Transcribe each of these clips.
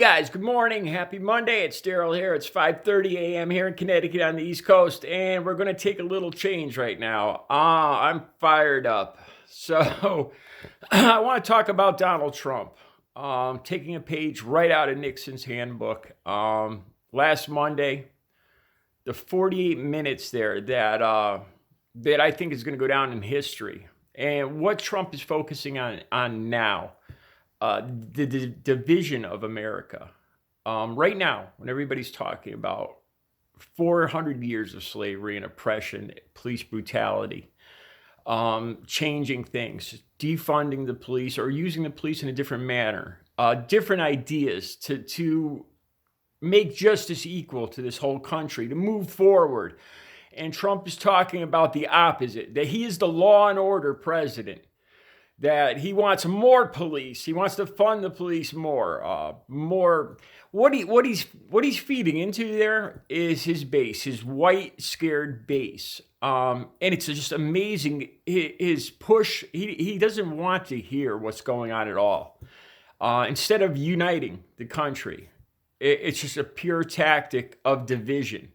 guys, good morning. Happy Monday. It's Daryl here. It's 5:30 a.m. here in Connecticut on the East Coast, and we're going to take a little change right now. I'm fired up. So I want to talk about Donald Trump. Taking a page right out of Nixon's handbook. Last Monday, the 48 minutes there that I think is going to go down in history. And what Trump is focusing on now. The division of America. Right now, when everybody's talking about 400 years of slavery and oppression, police brutality, changing things, defunding the police or using the police in a different manner, different ideas to make justice equal to this whole country, to move forward. And Trump is talking about the opposite, that he is the law and order president. That he wants more police. He wants to fund the police more. What he's feeding into there is his base, his white scared base. And it's just amazing. His push. He doesn't want to hear what's going on at all. Instead of uniting the country, it's just a pure tactic of division.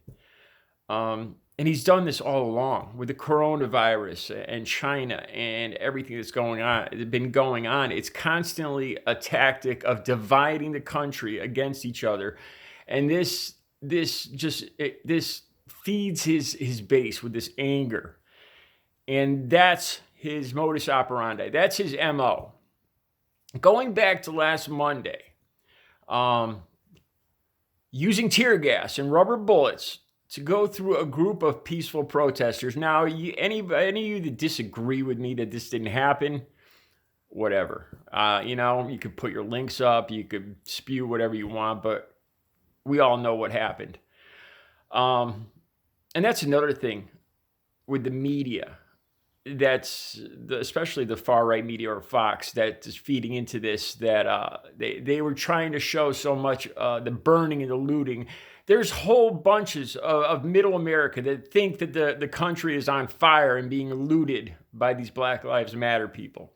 And he's done this all along with the coronavirus and China and everything that's been going on. It's constantly a tactic of dividing the country against each other. And this feeds his base with this anger. And that's his modus operandi. That's his MO. Going back to last Monday, using tear gas and rubber bullets to go through a group of peaceful protesters. Now, any of you that disagree with me that this didn't happen, whatever. You could put your links up, you could spew whatever you want, but we all know what happened. And that's another thing with the media. Especially the far-right media or Fox that is feeding into this, that they were trying to show so much the burning and the looting. There's whole bunches of middle America that think that the country is on fire and being looted by these Black Lives Matter people.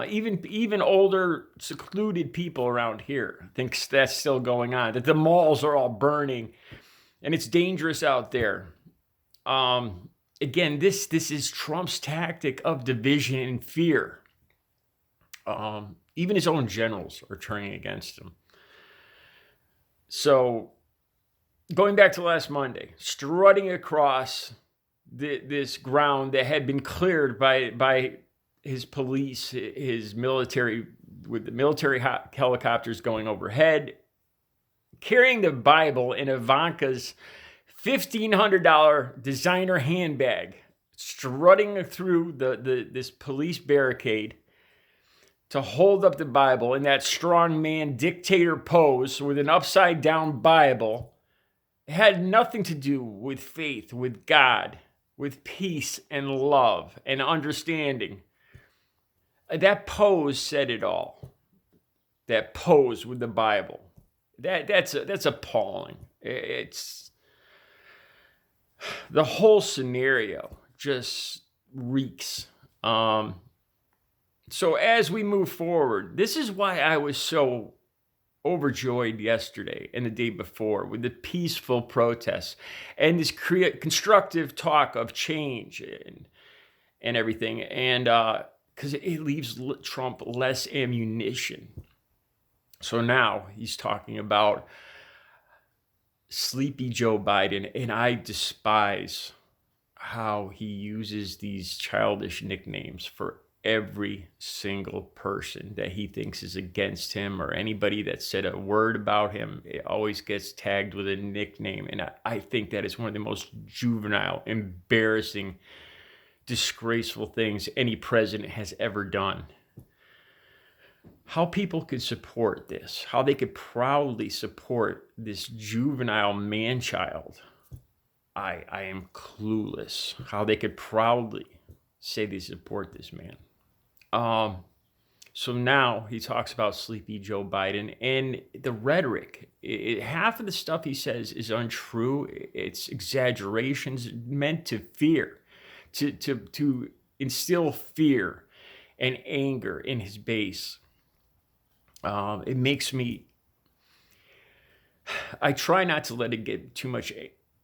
Even older, secluded people around here think that's still going on, that the malls are all burning and it's dangerous out there. Again, this is Trump's tactic of division and fear. Even his own generals are turning against him. So, going back to last Monday, strutting across this ground that had been cleared by his police, his military, with the military helicopters going overhead, carrying the Bible in Ivanka's $1,500 designer handbag, strutting through this police barricade to hold up the Bible in that strongman dictator pose with an upside down Bible. It had nothing to do with faith, with God, with peace and love and understanding. That pose said it all. That pose with the Bible. That's appalling. It's the whole scenario just reeks. So as we move forward, this is why I was so overjoyed yesterday and the day before with the peaceful protests and this constructive talk of change and everything. And because it leaves Trump less ammunition. So now he's talking about Sleepy Joe Biden, and I despise how he uses these childish nicknames for every single person that he thinks is against him or anybody that said a word about him. It always gets tagged with a nickname, and I think that is one of the most juvenile, embarrassing, disgraceful things any president has ever done. How people could support this, how they could proudly support this juvenile man-child, I am clueless. How they could proudly say they support this man. So now he talks about Sleepy Joe Biden and the rhetoric. Half of the stuff he says is untrue. It's exaggerations meant to fear, to instill fear and anger in his base. It makes me I try not to let it get too much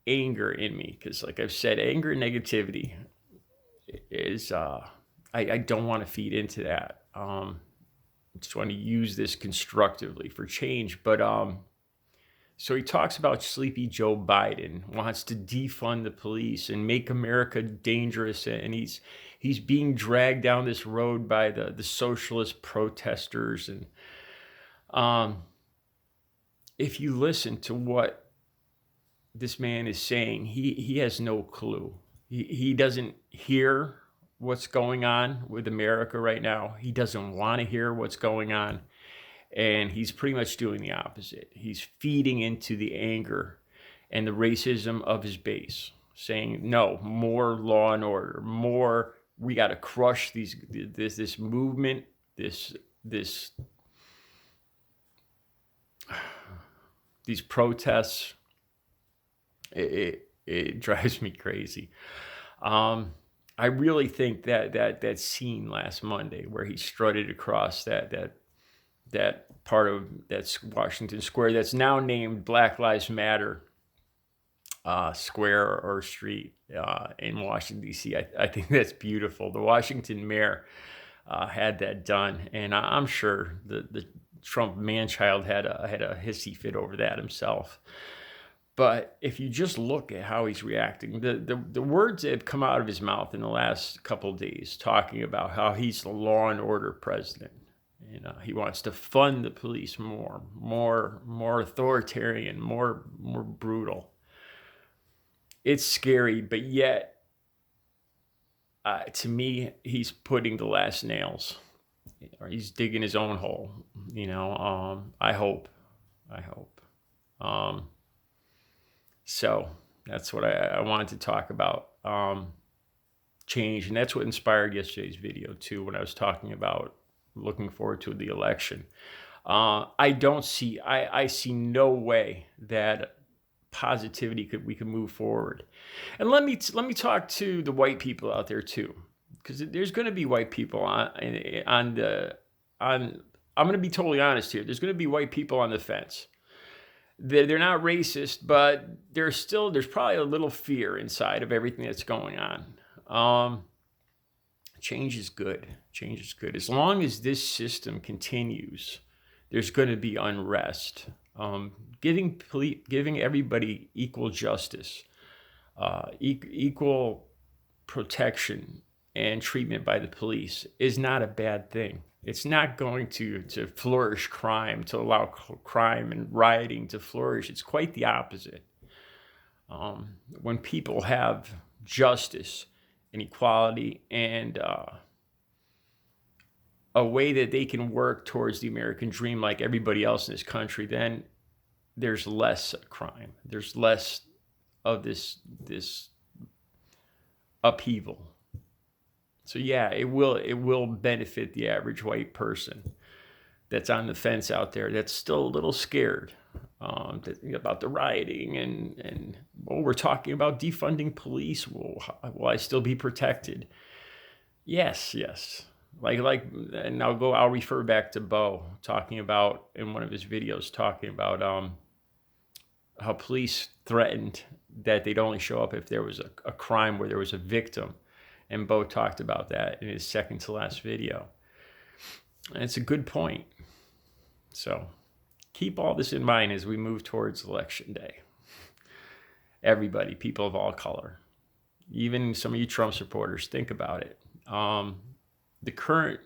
anger in me, because like I've said, anger and negativity is I don't want to feed into that. I just want to use this constructively for change. But so he talks about sleepy Joe Biden wants to defund the police and make America dangerous, and he's being dragged down this road by the socialist protesters. And if you listen to what this man is saying, he has no clue. He doesn't hear what's going on with America right now. He doesn't want to hear what's going on. And he's pretty much doing the opposite. He's feeding into the anger and the racism of his base, saying, no, more law and order, more, we got to crush this movement, these protests. It drives me crazy. I really think that scene last Monday where he strutted across that part of that's Washington Square that's now named Black Lives Matter Square or Street in Washington, D.C. I think that's beautiful. The Washington mayor had that done, and I'm sure the Trump man-child had a hissy fit over that himself. But if you just look at how he's reacting, the words that have come out of his mouth in the last couple of days, talking about how he's the law and order president, he wants to fund the police more authoritarian, more brutal. It's scary, but yet, to me, he's putting the last nails, or he's digging his own hole. I hope. So that's what I wanted to talk about, change. And that's what inspired yesterday's video too, when I was talking about looking forward to the election. I see no way that positivity we can move forward. And let me talk to the white people out there too, because there's going to be white people I'm going to be totally honest here. There's going to be white people on the fence. They're not racist, but there's probably a little fear inside of everything that's going on. Change is good. As long as this system continues, there's going to be unrest. Giving everybody equal justice, equal protection and treatment by the police is not a bad thing. It's not going to flourish crime, to allow crime and rioting to flourish. It's quite the opposite. When people have justice and equality and a way that they can work towards the American dream like everybody else in this country, then there's less crime. There's less of this upheaval. So yeah, it will benefit the average white person that's on the fence out there, that's still a little scared about the rioting and we're talking about defunding police. Will I still be protected? Yes. Like, and I'll refer back to Bo talking about in one of his videos, talking about how police threatened that they'd only show up if there was a crime where there was a victim. And Bo talked about that in his second to last video. And it's a good point. So keep all this in mind as we move towards Election Day. Everybody, people of all color, even some of you Trump supporters, think about it. The current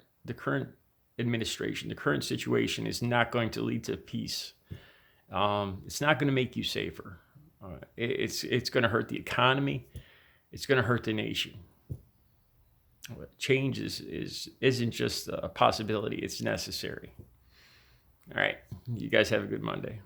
administration, the current situation is not going to lead to peace. It's not going to make you safer. It's going to hurt the economy. It's going to hurt the nation. Change isn't just a possibility, it's necessary. All right. You guys have a good Monday.